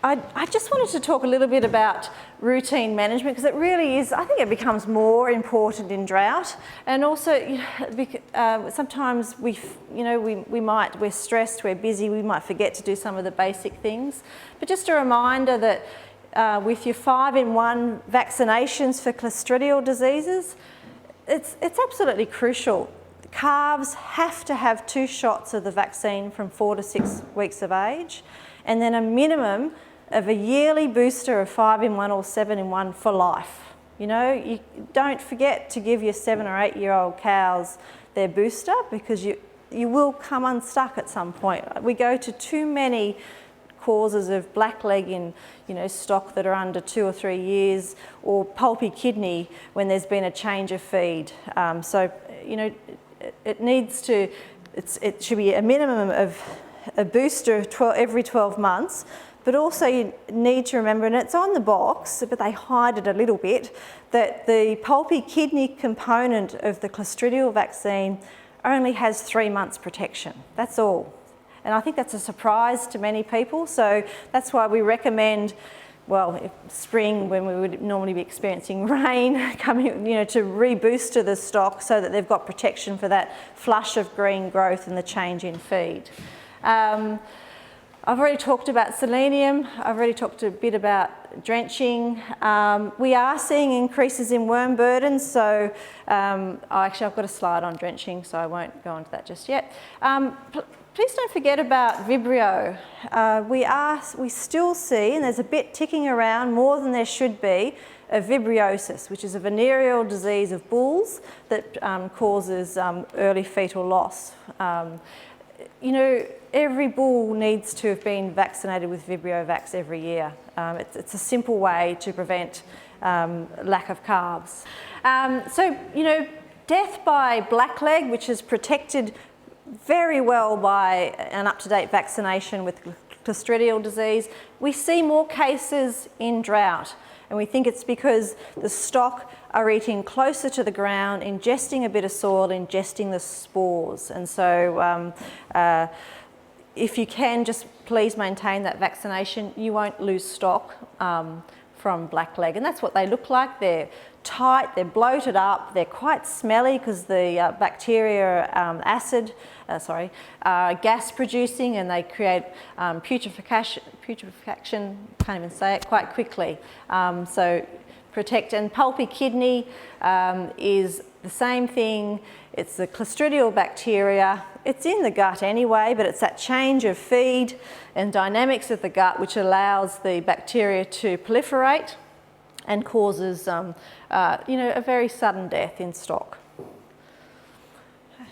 I just wanted to talk a little bit about routine management, because it really is, I think it becomes more important in drought. And also, sometimes we're stressed, we're busy, we might forget to do some of the basic things. But just a reminder that with your 5-in-1 vaccinations for clostridial diseases, it's absolutely crucial. Calves have to have 2 shots of the vaccine from 4 to 6 weeks of age, and then a minimum of a yearly booster of 5-in-1 or 7-in-1 for life. You know, you don't forget to give your 7 or 8-year-old cows their booster, because you will come unstuck at some point. We go to too many causes of blackleg in stock that are under 2 or 3 years, or pulpy kidney when there's been a change of feed. It should be a minimum of a booster every 12 months, but also you need to remember, and it's on the box, but they hide it a little bit, that the pulpy kidney component of the clostridial vaccine only has 3 months protection. That's all. And I think that's a surprise to many people. So that's why we recommend, well, spring, when we would normally be experiencing rain, coming, to rebooster the stock so that they've got protection for that flush of green growth and the change in feed. I've already talked about selenium. I've already talked a bit about drenching. We are seeing increases in worm burden. So actually, I've got a slide on drenching, so I won't go into that just yet. Please don't forget about Vibrio. We still see, and there's a bit ticking around more than there should be, of vibriosis, which is a venereal disease of bulls that causes early fetal loss. Every bull needs to have been vaccinated with VibrioVax every year. It's a simple way to prevent lack of calves. Death by blackleg, which is protected very well by an up-to-date vaccination with clostridial disease, we see more cases in drought. And we think it's because the stock are eating closer to the ground, ingesting a bit of soil, ingesting the spores. And so if you can, just please maintain that vaccination. You won't lose stock from blackleg. And that's what they look like. They're tight, they're bloated up, they're quite smelly because the bacteria are gas producing, and they create putrefaction, can't even say it, quite quickly. So protect. And pulpy kidney is the same thing. It's the clostridial bacteria. It's in the gut anyway, but it's that change of feed and dynamics of the gut which allows the bacteria to proliferate and causes a very sudden death in stock.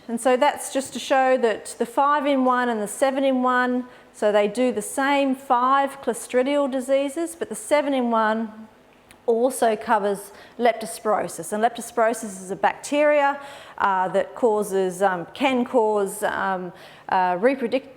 And so that's just to show that the 5-in-1 and the 7-in-1, so they do the same 5 clostridial diseases, but the 7-in-1 also covers leptospirosis. And leptospirosis is a bacteria that can cause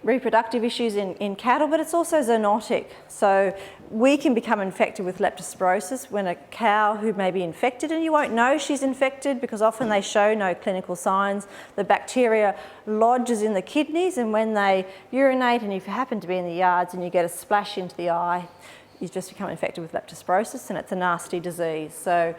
reproductive issues in cattle, but it's also zoonotic. So we can become infected with leptospirosis when a cow who may be infected, and you won't know she's infected because often they show no clinical signs. The bacteria lodges in the kidneys, and when they urinate, and if you happen to be in the yards and you get a splash into the eye, you just become infected with leptospirosis, and it's a nasty disease. So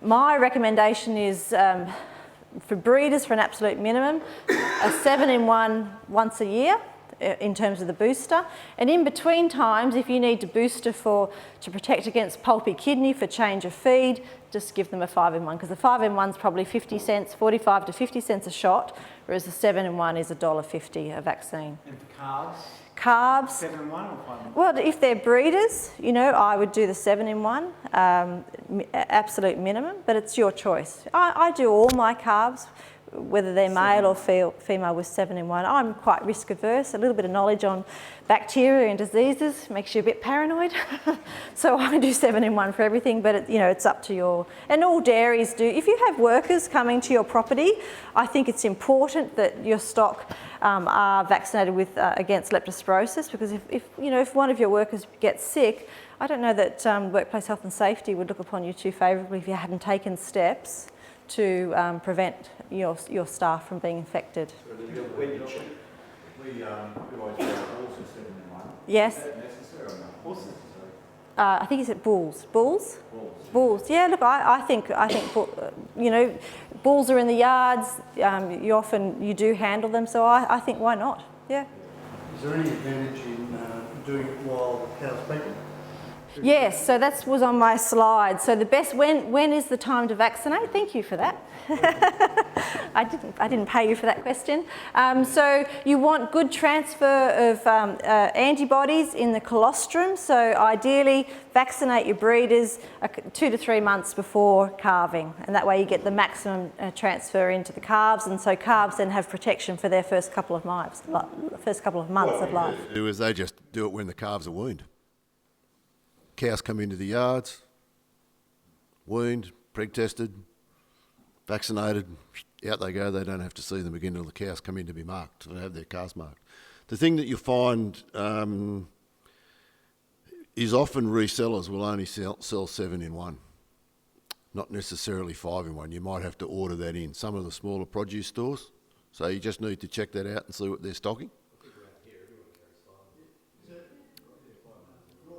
my recommendation is for breeders, for an absolute minimum, a 7-in-1 once a year in terms of the booster. And in between times, if you need to booster to protect against pulpy kidney for change of feed, just give them a 5-in-1, because the 5-in-1 is probably 50 cents, 45 to 50 cents a shot, whereas the 7-in-1 is $1.50 a vaccine. And for calves? Calves. 7-in-1 or 5-in-1? Well, if they're breeders, I would do the 7-in-1, absolute minimum, but it's your choice. I do all my calves, whether they're male or female, with 7-in-1. I'm quite risk averse. A little bit of knowledge on bacteria and diseases makes you a bit paranoid. So I do 7-in-1 for everything, but it's up to your, and all dairies do. If you have workers coming to your property, I think it's important that your stock are vaccinated with against leptospirosis, because if one of your workers gets sick, I don't know that workplace health and safety would look upon you too favourably if you hadn't taken steps to prevent your staff from being infected. We always do horses 7-in-1. Yes. Is that necessary or not? Horses? I think he said bulls. Bulls? Bulls. Yeah, look, I think you know, bulls are in the yards. You do handle them, so I think why not? Yeah. Is there any advantage in doing it while the cow's pregnant? Yes, so that was on my slide. So the best, when is the time to vaccinate? Thank you for that. I didn't pay you for that question. So you want good transfer of antibodies in the colostrum. So ideally, vaccinate your breeders 2 to 3 months before calving, and that way you get the maximum transfer into the calves, and so calves then have protection for their first couple of months of life. Do is they just do it when the calves are weaned. Cows come into the yards, weaned, preg-tested, vaccinated, out they go. They don't have to see them again until the cows come in to be marked, and have their calves marked. The thing that you find is often resellers will only sell 7 in 1, not necessarily 5 in 1. You might have to order that in. Some of the smaller produce stores, so you just need to check that out and see what they're stocking.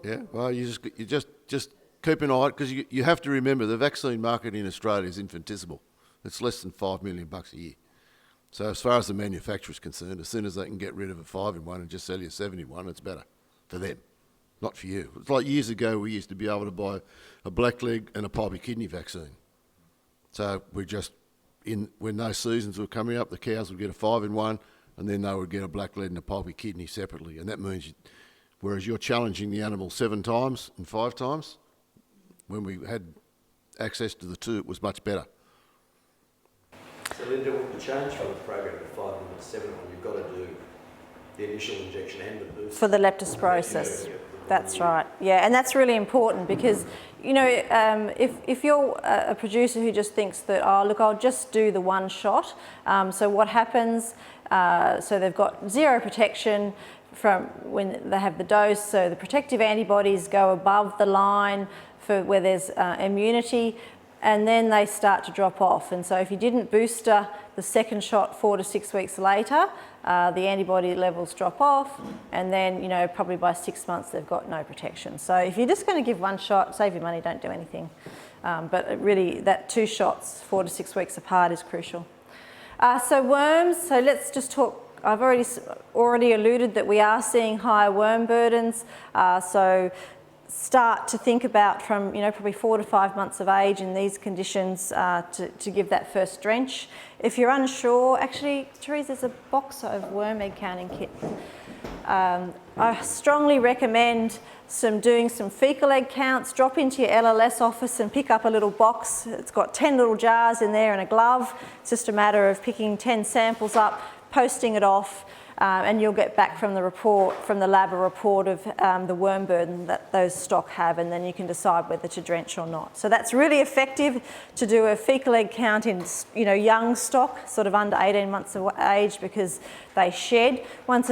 Yeah, well, you just keep an eye, because you have to remember the vaccine market in Australia is infinitesimal. It's less than $5 million a year. So as far as the manufacturer is concerned, as soon as they can get rid of a 5 in 1 and just sell you 7 in 1, it's better for them, not for you. It's like years ago we used to be able to buy a blackleg and a pulpy kidney vaccine. So we just, when those seasons were coming up, the cows would get a 5 in 1, and then they would get a blackleg and a pulpy kidney separately, and that means whereas you're challenging the animal 7 times and 5 times, when we had access to the 2, it was much better. So Lyndell, the change from the program to 5 and 7, you've got to do the initial injection and the booster. For the leptospirosis. That's right. Yeah, and that's really important because, you know, if you're a producer who just thinks that, oh, look, I'll just do the 1 shot. So what happens? So they've got 0 protection from when they have the dose, so the protective antibodies go above the line for where there's immunity, and then they start to drop off. And so if you didn't booster the 2nd shot 4 to 6 weeks later, the antibody levels drop off, and then, you know, probably by 6 months they've got no protection. So if you're just going to give 1 shot, save your money, don't do anything. But really, that 2 shots 4 to 6 weeks apart is crucial. So worms, so let's just talk. I've already alluded that we are seeing higher worm burdens, so start to think about from, you know, probably 4 to 5 months of age in these conditions to give that first drench. If you're unsure, actually, Therese, there's a box of worm egg counting kit. I strongly recommend doing some fecal egg counts. Drop into your LLS office and pick up a little box. It's got 10 little jars in there and a glove. It's just a matter of picking 10 samples up, posting it off, and you'll get back from the lab a report of the worm burden that those stock have, and then you can decide whether to drench or not. So that's really effective to do a fecal egg count in, you know, young stock, sort of under 18 months of age, because they shed. Once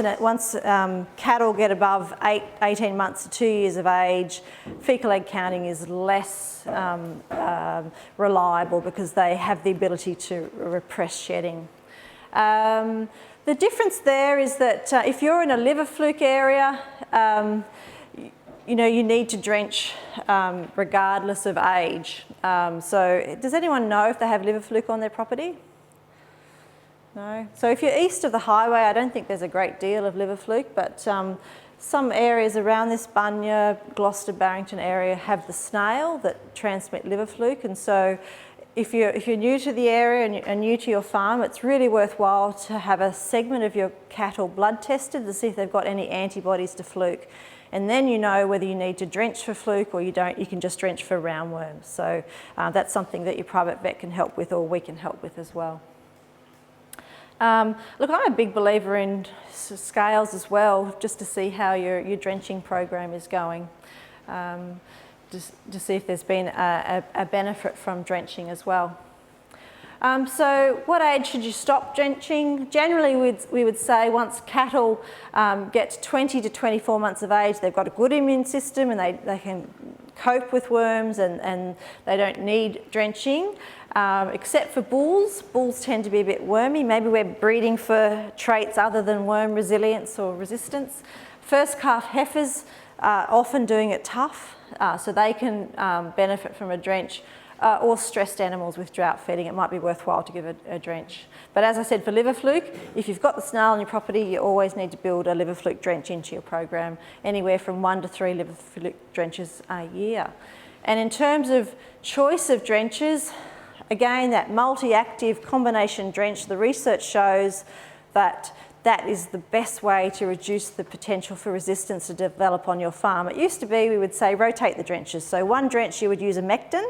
cattle get above 18 months to 2 years of age, fecal egg counting is less reliable because they have the ability to repress shedding. The difference there is that if you're in a liver fluke area, you know, you need to drench regardless of age. So does anyone know if they have liver fluke on their property? No? So if you're east of the highway, I don't think there's a great deal of liver fluke, but some areas around this Bunya, Gloucester, Barrington area have the snail that transmit liver fluke, and so if you're new to the area and new to your farm, it's really worthwhile to have a segment of your cattle blood tested to see if they've got any antibodies to fluke. And then you know whether you need to drench for fluke or you don't, you can just drench for roundworms. So that's something that your private vet can help with, or we can help with as well. Look, I'm a big believer in scales as well, just to see how your drenching program is going. To see if there's been a benefit from drenching as well. So what age should you stop drenching? Generally we would say once cattle get to 20 to 24 months of age, they've got a good immune system and they can cope with worms and they don't need drenching. Except for bulls. Bulls tend to be a bit wormy. Maybe we're breeding for traits other than worm resilience or resistance. First calf heifers, are often doing it tough, so they can benefit from a drench, or stressed animals with drought feeding. It might be worthwhile to give a drench. But as I said, for liver fluke, if you've got the snail on your property, you always need to build a liver fluke drench into your program, anywhere from 1 to 3 liver fluke drenches a year. And in terms of choice of drenches, again, that multi-active combination drench, the research shows that that is the best way to reduce the potential for resistance to develop on your farm. It used to be, we would say, rotate the drenches. So one drench you would use a mectin,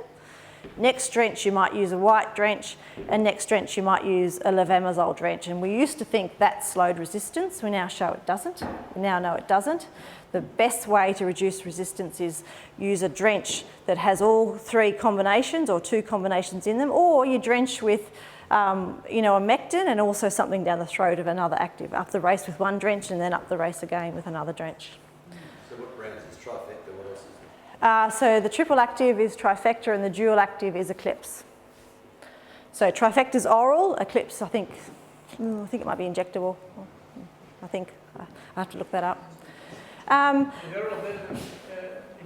next drench you might use a white drench, and next drench you might use a levamisole drench. And we used to think that slowed resistance. We now show it doesn't. We now know it doesn't. The best way to reduce resistance is use a drench that has all 3 combinations or 2 combinations in them, or you drench with you know, a mectin and also something down the throat of another active. Up the race with one drench and then up the race again with another drench. So what brands is Trifecta? What else is there? So the triple active is Trifecta and the dual active is Eclipse. So Trifecta's oral, Eclipse I think it might be injectable. I think I have to look that up. Is oral better than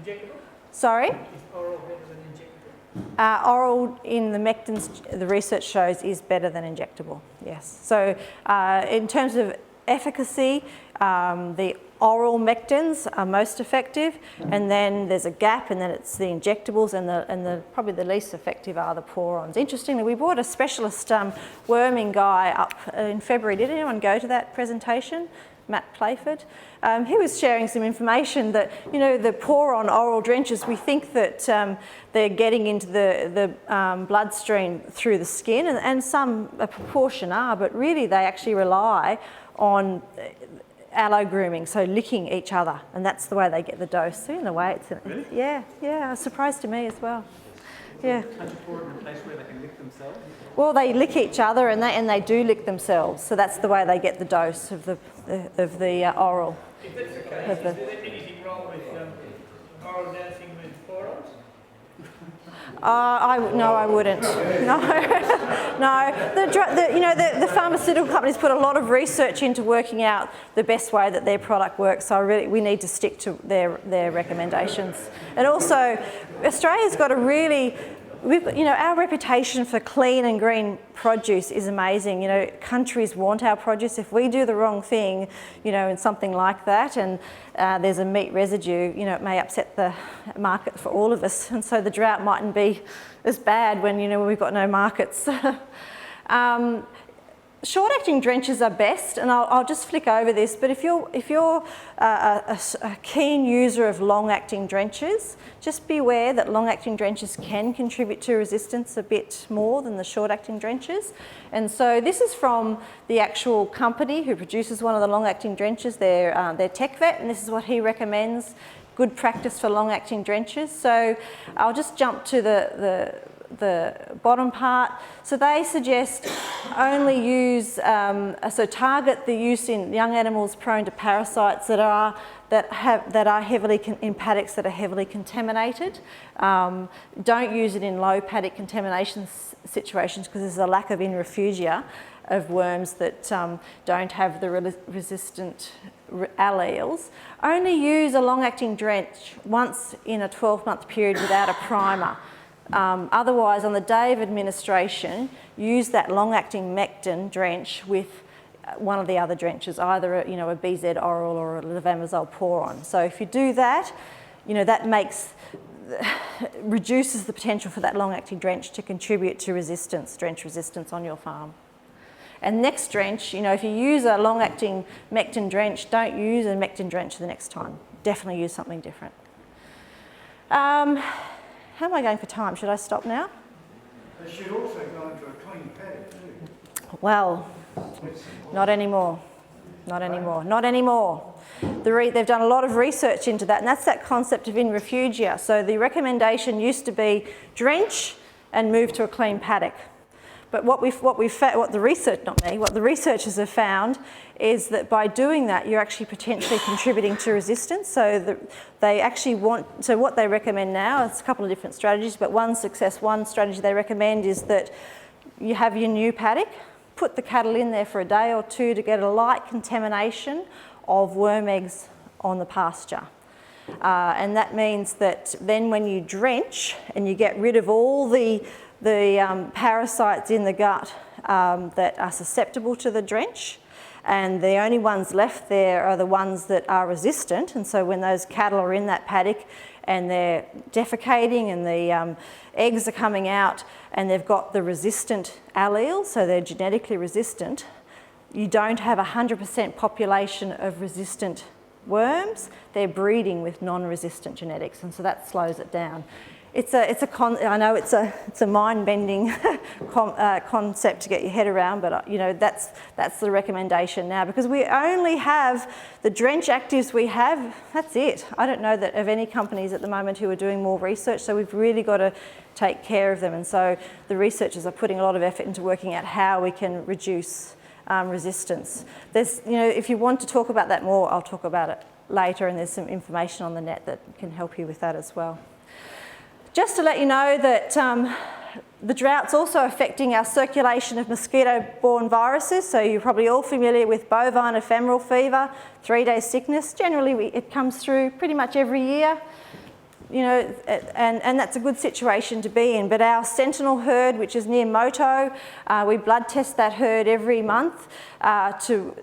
injectable? Sorry? Is oral better than injectable? Oral in the mectins, the research shows, is better than injectable, yes. So in terms of efficacy, the oral mectins are most effective, and then there's a gap, and then it's the injectables, and probably the least effective are the porons. Interestingly, we brought a specialist worming guy up in February. Did anyone go to that presentation? Matt Playford. He was sharing some information that, you know, the poron oral drenches, we think that they're getting into the bloodstream through the skin, and a proportion are, but really they actually rely on allo grooming, so licking each other, and that's the way they get the dose. So in a way, it's Really? yeah, a surprise to me as well. Yeah. Can't you pour it in a place where they can lick themselves? Well, they lick each other, and they do lick themselves. So that's the way they get the dose of the oral. If that's the case, is there anything wrong with oral dancing with porons? No, I wouldn't. No, no. The pharmaceutical companies put a lot of research into working out the best way that their product works. So we need to stick to their recommendations. And also, Australia's got a really, our reputation for clean and green produce is amazing. You know, countries want our produce. If we do the wrong thing, in something like that, and there's a meat residue, it may upset the market for all of us. And so the drought mightn't be as bad when, we've got no markets. Short-acting drenches are best, and I'll just flick over this, but if you're a keen user of long-acting drenches, just be aware that long-acting drenches can contribute to resistance a bit more than the short-acting drenches. And so this is from the actual company who produces one of the long-acting drenches, they're TechVet, and this is what he recommends, good practice for long-acting drenches. So I'll just jump to the bottom part. So they suggest only use, target the use in young animals prone to parasites that are heavily in paddocks that are heavily contaminated. Don't use it in low paddock contamination situations because there's a lack of in refugia of worms that don't have the resistant alleles. Only use a long-acting drench once in a 12-month period without a primer. Otherwise, on the day of administration, use that long-acting mectin drench with one of the other drenches, either a BZ oral or a levamisole poron. So if you do that, that reduces the potential for that long-acting drench to contribute to drench resistance on your farm. And next drench, if you use a long-acting mectin drench, don't use a mectin drench the next time. Definitely use something different. How am I going for time? Should I stop now? They should also go into a clean paddock too. Well, not anymore. Not anymore. Not anymore. They've done a lot of research into that, and that's that concept of in refugia. So the recommendation used to be drench and move to a clean paddock. But what the researchers have found is that by doing that, you're actually potentially contributing to resistance. So what they recommend now, it's a couple of different strategies, but one strategy they recommend is that you have your new paddock, put the cattle in there for a day or two to get a light contamination of worm eggs on the pasture. And that means that then when you drench and you get rid of all the parasites in the gut that are susceptible to the drench, and the only ones left there are the ones that are resistant. And so when those cattle are in that paddock and they're defecating and the eggs are coming out and they've got the resistant allele, so they're genetically resistant, you don't have 100% population of resistant worms. They're breeding with non-resistant genetics, and so that slows it down. I know it's a mind-bending concept to get your head around, but you know that's the recommendation now, because we only have the drench actives we have. That's it. I don't know that of any companies at the moment who are doing more research, so we've really got to take care of them. And so the researchers are putting a lot of effort into working out how we can reduce resistance. There's, you know, if you want to talk about that more, I'll talk about it later, and there's some information on the net that can help you with that as well. Just to let you know that the drought's also affecting our circulation of mosquito-borne viruses. So you're probably all familiar with bovine ephemeral fever, 3-day sickness. Generally, it comes through pretty much every year, you know, and that's a good situation to be in. But our sentinel herd, which is near Moto, we blood test that herd every month to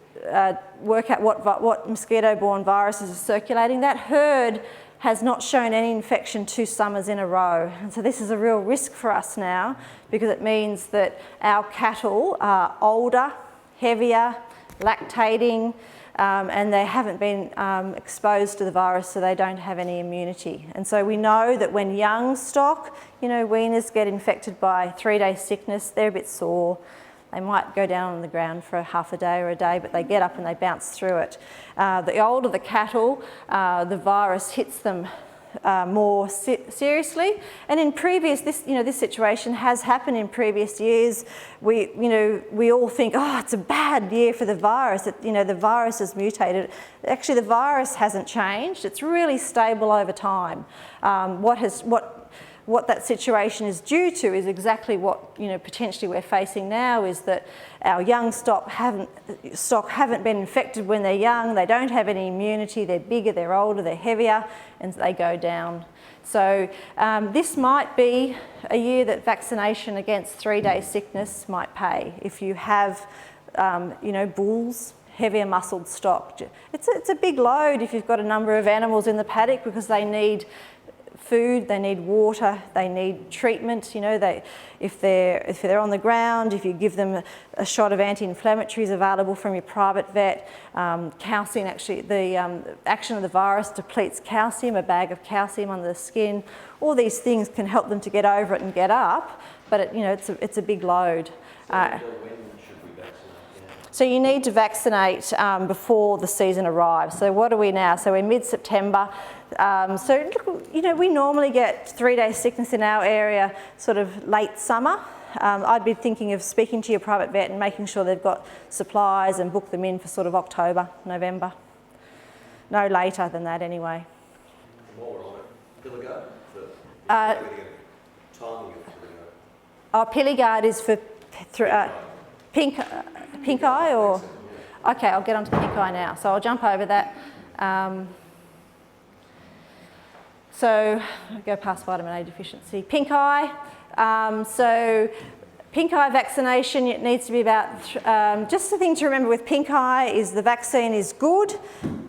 work out what mosquito-borne viruses are circulating. That herd has not shown any infection 2 summers in a row. And so this is a real risk for us now, because it means that our cattle are older, heavier, lactating, and they haven't been exposed to the virus, so they don't have any immunity. And so we know that when young stock, you know, weaners get infected by 3-day sickness, they're a bit sore. They might go down on the ground for half a day or a day, but they get up and they bounce through it. The older the cattle, the virus hits them more seriously. And in previous, this situation has happened in previous years. We all think, oh, it's a bad year for the virus. The virus has mutated. Actually, the virus hasn't changed. It's really stable over time. What that situation is due to is exactly what potentially we're facing now, is that our young stock haven't been infected when they're young. They don't have any immunity. They're bigger, they're older, they're heavier, and they go down. So this might be a year that vaccination against 3-day sickness might pay. If you have bulls, heavier muscled stock, it's a big load if you've got a number of animals in the paddock, because they need food, they need water, they need treatment. If they're on the ground, if you give them a shot of anti-inflammatories available from your private vet, calcium, actually the action of the virus depletes calcium, a bag of calcium under the skin. All these things can help them to get over it and get up, but it's a big load. So you need to vaccinate before the season arrives. So what are we now? So we're mid-September. We normally get 3-day sickness in our area sort of late summer. I'd be thinking of speaking to your private vet and making sure they've got supplies and book them in for sort of October, November. No later than that anyway. While we're on it, timing of Pilligard. Pilligard is for pink eye, or? Okay, I'll get onto pink eye now. So I'll jump over that. So I'll go past vitamin A deficiency. Pink eye. So pink eye vaccination, it needs to be about, just the thing to remember with pink eye is the vaccine is good,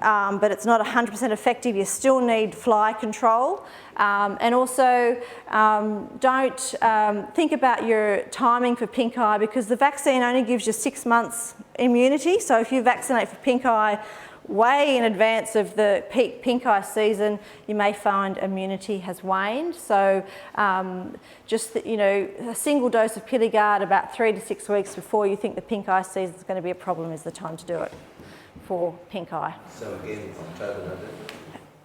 but it's not 100% effective. You still need fly control. And also don't think about your timing for pink eye, because the vaccine only gives you 6 months immunity. So if you vaccinate for pink eye way in advance of the peak pink eye season, you may find immunity has waned. So a single dose of Pilligard about 3 to 6 weeks before you think the pink eye season is going to be a problem is the time to do it for pink eye. So again, October,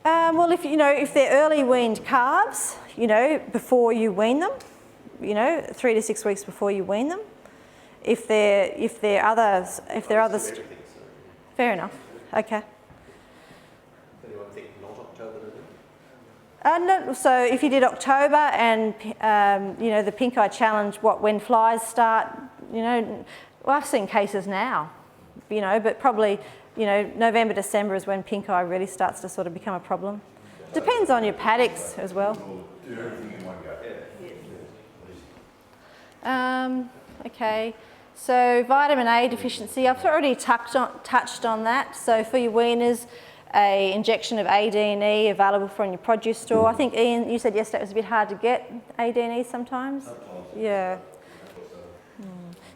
November? Well, if they're early weaned calves, before you wean them, 3 to 6 weeks before you wean them. If they're others, fair enough. Okay. Anyone think not October, November? No, so if you did October and the pink eye challenge, when flies start, I've seen cases now, but probably November, December is when pink eye really starts to sort of become a problem. Depends on your paddocks as well. Do everything in one go. Okay, so vitamin A deficiency, I've already touched on that. So for your weaners, a injection of AD&E available from your produce store. I think, Ian, you said yesterday it was a bit hard to get AD&E sometimes? Yeah.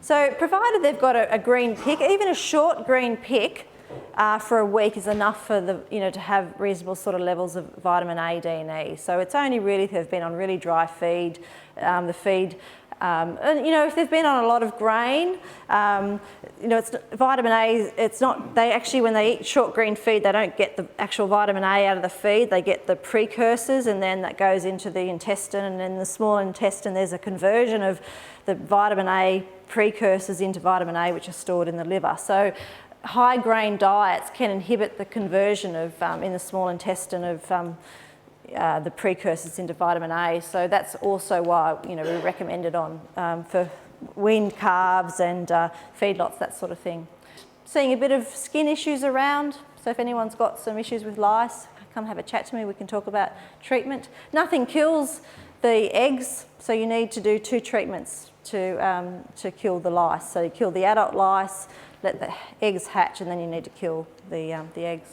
So provided they've got a green pick, even a short green pick for a week is enough for the, to have reasonable sort of levels of vitamin A, D and E. So it's only really if they've been on really dry feed, the feed, and if they've been on a lot of grain, it's vitamin A, it's not, they actually, when they eat short green feed, they don't get the actual vitamin A out of the feed, they get the precursors, and then that goes into the intestine, and in the small intestine there's a conversion of the vitamin A precursors into vitamin A, which are stored in the liver. So high grain diets can inhibit the conversion of, in the small intestine of the precursors into vitamin A. So that's also why, we recommend it on for weaned calves and feedlots, that sort of thing. Seeing a bit of skin issues around. So if anyone's got some issues with lice, come have a chat to me. We can talk about treatment. Nothing kills the eggs, so you need to do 2 treatments to kill the lice. So you kill the adult lice, let the eggs hatch, and then you need to kill the eggs.